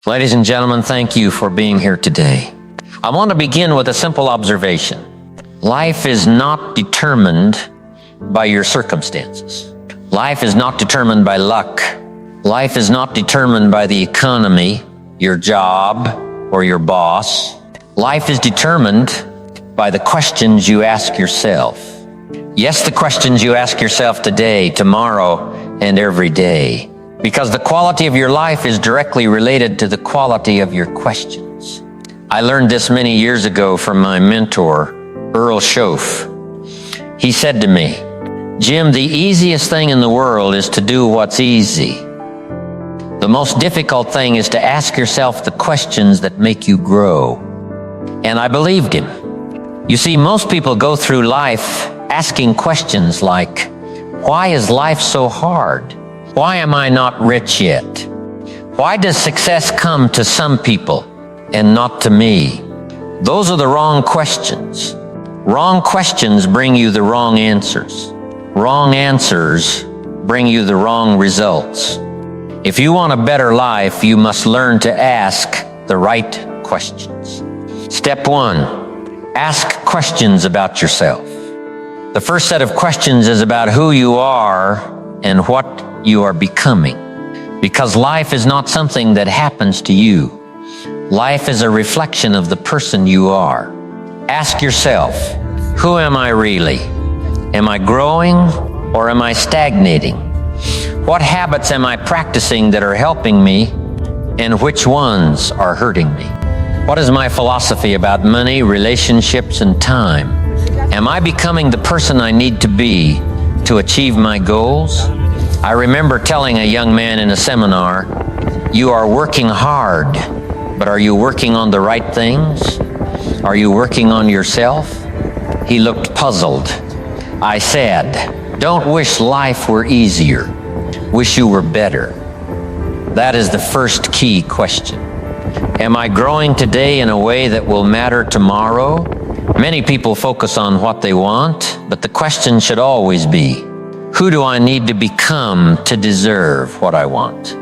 Ladies and gentlemen, thank you for being here today. I want to begin with a simple observation. Life is not determined by your circumstances. Life is not determined by luck. Life is not determined by the economy, your job, or your boss. Life is determined by the questions you ask yourself. Yes, the questions you ask yourself today, tomorrow, and every day. Because the quality of your life is directly related to the quality of your questions. I learned this many years ago from my mentor, Earl Schoaf. He said to me, "Jim, the easiest thing in the world is to do what's easy. The most difficult thing is to ask yourself the questions that make you grow." And I believed him. You see, most people go through life asking questions like, why is life so hard? Why am I not rich yet? Why does success come to some people and not to me? Those are the wrong questions. Wrong questions bring you the wrong answers. Wrong answers bring you the wrong results. If you want a better life, you must learn to ask the right questions. Step 1, ask questions about yourself. The first set of questions is about who you are and what you are becoming. Because life is not something that happens to you. Life is a reflection of the person you are. Ask yourself, who am I really? Am I growing or am I stagnating? What habits am I practicing that are helping me and which ones are hurting me? What is my philosophy about money, relationships, and time? Am I becoming the person I need to be to achieve my goals? I remember telling a young man in a seminar, you are working hard, but are you working on the right things? Are you working on yourself? He looked puzzled. I said, don't wish life were easier. Wish you were better. That is the first key question. Am I growing today in a way that will matter tomorrow? Many people focus on what they want, but the question should always be, who do I need to become to deserve what I want?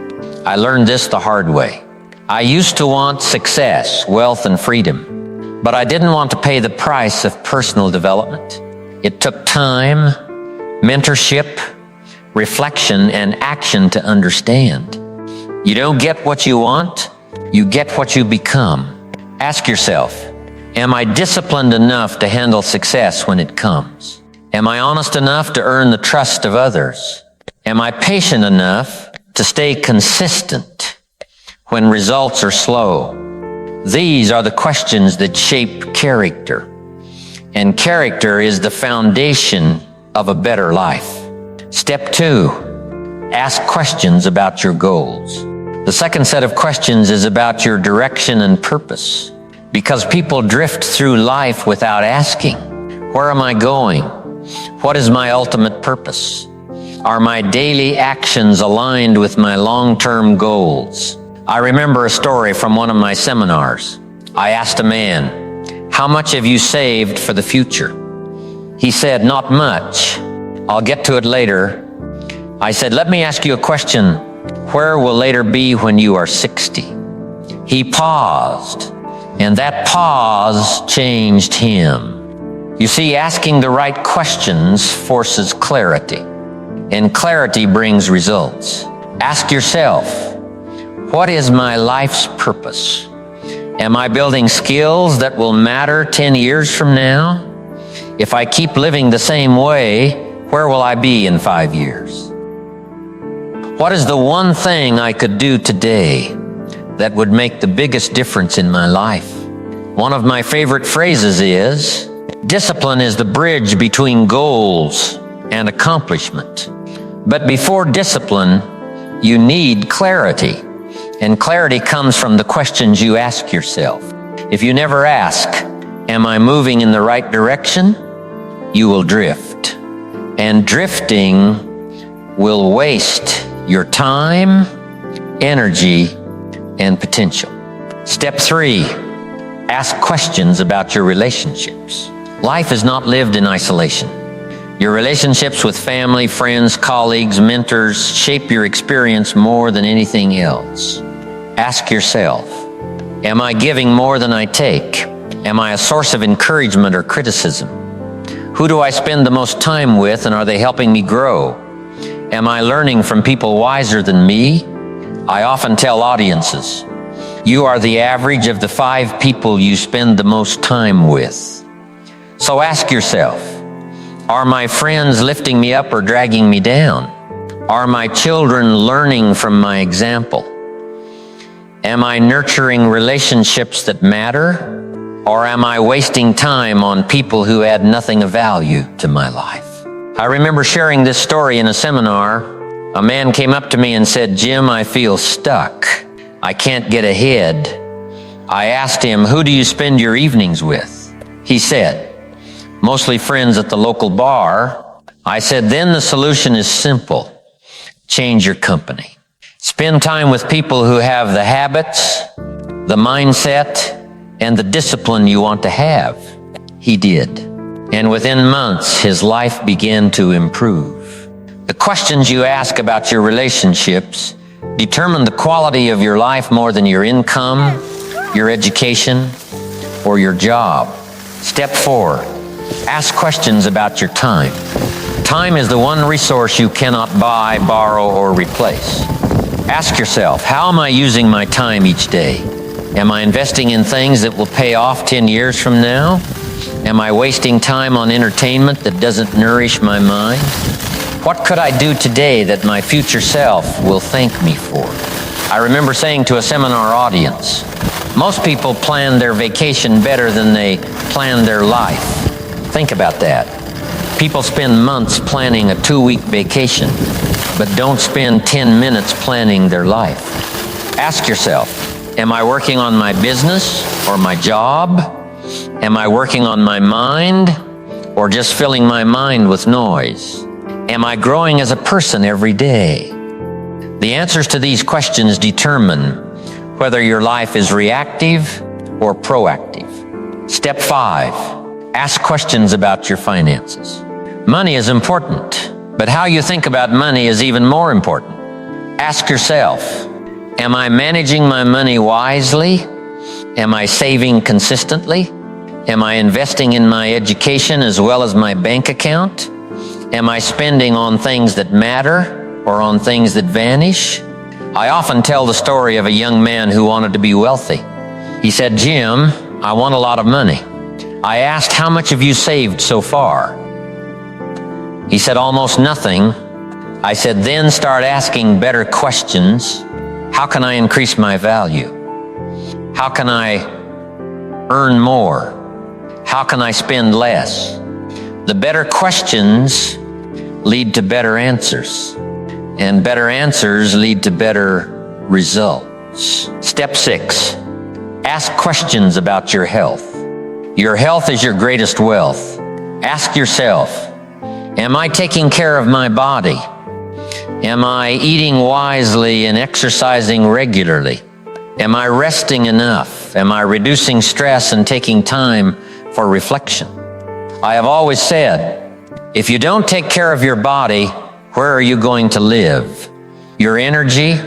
I learned this the hard way. I used to want success, wealth, and freedom, but I didn't want to pay the price of personal development. It took time, mentorship, reflection, and action to understand. You don't get what you want, you get what you become. Ask yourself, am I disciplined enough to handle success when it comes? Am I honest enough to earn the trust of others? Am I patient enough to stay consistent when results are slow? These are the questions that shape character. And character is the foundation of a better life. Step 2, ask questions about your goals. The second set of questions is about your direction and purpose. Because people drift through life without asking, where am I going? What is my ultimate purpose? Are my daily actions aligned with my long-term goals? I remember a story from one of my seminars. I asked a man, how much have you saved for the future? He said, not much. I'll get to it later. I said, let me ask you a question. Where will later be when you are 60? He paused, and that pause changed him. You see, asking the right questions forces clarity, and clarity brings results. Ask yourself, what is my life's purpose? Am I building skills that will matter 10 years from now? If I keep living the same way, where will I be in 5 years? What is the one thing I could do today that would make the biggest difference in my life? One of my favorite phrases is, discipline is the bridge between goals and accomplishment. But before discipline, you need clarity. And clarity comes from the questions you ask yourself. If you never ask, am I moving in the right direction? You will drift. And drifting will waste your time, energy, and potential. Step 3, ask questions about your relationships. Life is not lived in isolation. Your relationships with family, friends, colleagues, mentors shape your experience more than anything else. Ask yourself, am I giving more than I take? Am I a source of encouragement or criticism? Who do I spend the most time with, and are they helping me grow? Am I learning from people wiser than me? I often tell audiences, you are the average of the 5 people you spend the most time with. So ask yourself, are my friends lifting me up or dragging me down? Are my children learning from my example? Am I nurturing relationships that matter? Or am I wasting time on people who add nothing of value to my life? I remember sharing this story in a seminar. A man came up to me and said, Jim, I feel stuck. I can't get ahead. I asked him, who do you spend your evenings with? He said, mostly friends at the local bar. I said, then the solution is simple. Change your company. Spend time with people who have the habits, the mindset, and the discipline you want to have. He did. And within months, his life began to improve. The questions you ask about your relationships determine the quality of your life more than your income, your education, or your job. Step 4, ask questions about your time. Time is the one resource you cannot buy, borrow, or replace. Ask yourself, how am I using my time each day? Am I investing in things that will pay off 10 years from now? Am I wasting time on entertainment that doesn't nourish my mind? What could I do today that my future self will thank me for? I remember saying to a seminar audience, most people plan their vacation better than they plan their life. Think about that. People spend months planning a 2-week vacation, but don't spend 10 minutes planning their life. Ask yourself, am I working on my business or my job? Am I working on my mind or just filling my mind with noise? Am I growing as a person every day? The answers to these questions determine whether your life is reactive or proactive. Step 5, ask questions about your finances. Money is important, but how you think about money is even more important. Ask yourself, am I managing my money wisely? Am I saving consistently? Am I investing in my education as well as my bank account? Am I spending on things that matter or on things that vanish? I often tell the story of a young man who wanted to be wealthy. He said, Jim, I want a lot of money. I asked, how much have you saved so far? He said, almost nothing. I said, then start asking better questions. How can I increase my value? How can I earn more? How can I spend less? The better questions lead to better answers, and better answers lead to better results. Step 6, ask questions about your health. Your health is your greatest wealth. Ask yourself, am I taking care of my body? Am I eating wisely and exercising regularly? Am I resting enough? Am I reducing stress and taking time for reflection? I have always said, if you don't take care of your body, where are you going to live? Your energy,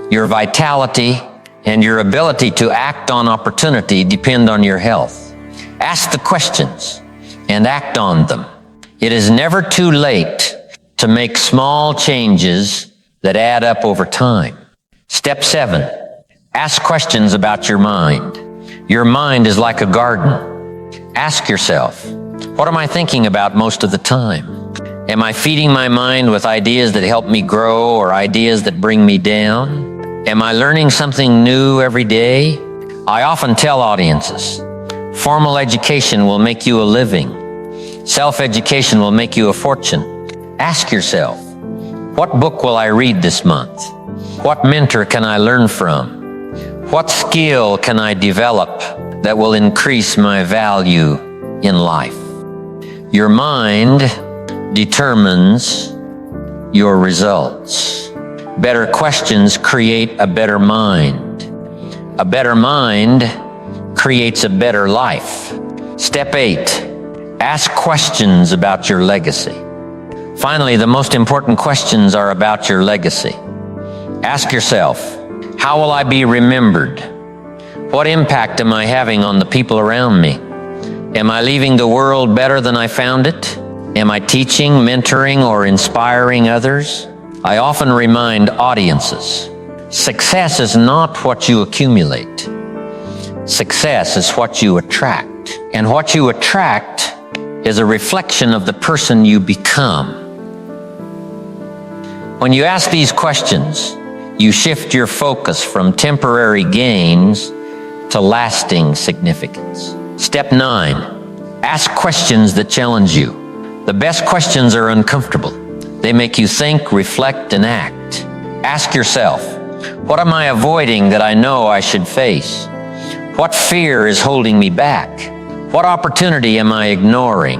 your vitality, and your ability to act on opportunity depend on your health. Ask the questions and act on them. It is never too late to make small changes that add up over time. Step 7, ask questions about your mind. Your mind is like a garden. Ask yourself, what am I thinking about most of the time? Am I feeding my mind with ideas that help me grow or ideas that bring me down? Am I learning something new every day? I often tell audiences, formal education will make you a living. Self-education will make you a fortune. Ask yourself, what book will I read this month? What mentor can I learn from? What skill can I develop that will increase my value in life? Your mind determines your results. Better questions create a better mind. A better mind creates a better life. Step 8, ask questions about your legacy. Finally, the most important questions are about your legacy. Ask yourself, How will I be remembered? What impact am I having on the people around me? Am I leaving the world better than I found it? Am I teaching, mentoring, or inspiring others? I often remind audiences, success is not what you accumulate. Success is what you attract. And what you attract is a reflection of the person you become. When you ask these questions, you shift your focus from temporary gains to lasting significance. Step 9, ask questions that challenge you. The best questions are uncomfortable. They make you think, reflect, and act. Ask yourself, what am I avoiding that I know I should face? What fear is holding me back? What opportunity am I ignoring?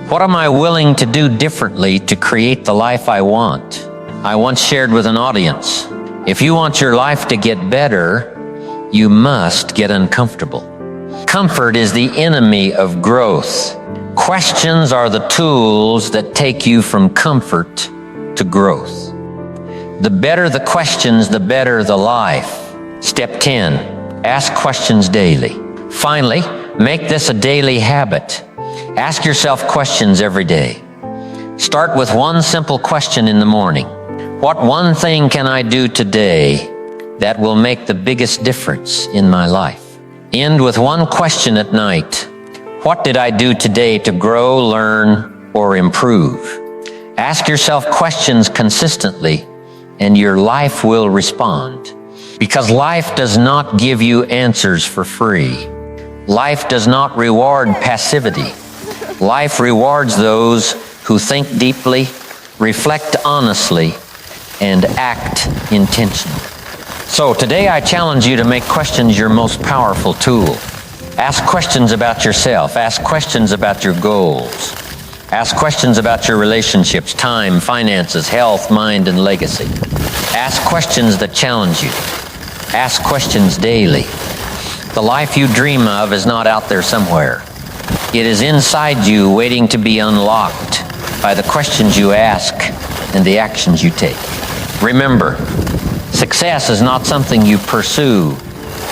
What am I willing to do differently to create the life I want? I once shared with an audience, if you want your life to get better, you must get uncomfortable. Comfort is the enemy of growth. Questions are the tools that take you from comfort to growth. The better the questions, the better the life. Step 10, ask questions daily. Finally, make this a daily habit. Ask yourself questions every day. Start with one simple question in the morning. What one thing can I do today that will make the biggest difference in my life? End with one question at night. What did I do today to grow, learn, or improve? Ask yourself questions consistently, and your life will respond. Because life does not give you answers for free. Life does not reward passivity. Life rewards those who think deeply, reflect honestly, and act intentionally. So today I challenge you to make questions your most powerful tool. Ask questions about yourself. Ask questions about your goals. Ask questions about your relationships, time, finances, health, mind, and legacy. Ask questions that challenge you. Ask questions daily. The life you dream of is not out there somewhere. It is inside you, waiting to be unlocked by the questions you ask and the actions you take. Remember, success is not something you pursue.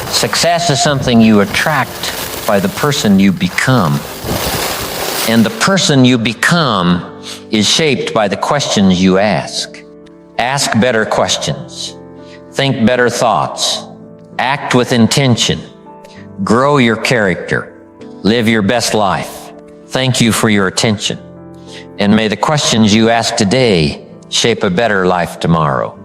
Success is something you attract by the person you become. And the person you become is shaped by the questions you ask. Ask better questions. Think better thoughts. Act with intention. Grow your character. Live your best life. Thank you for your attention. And may the questions you ask today shape a better life tomorrow.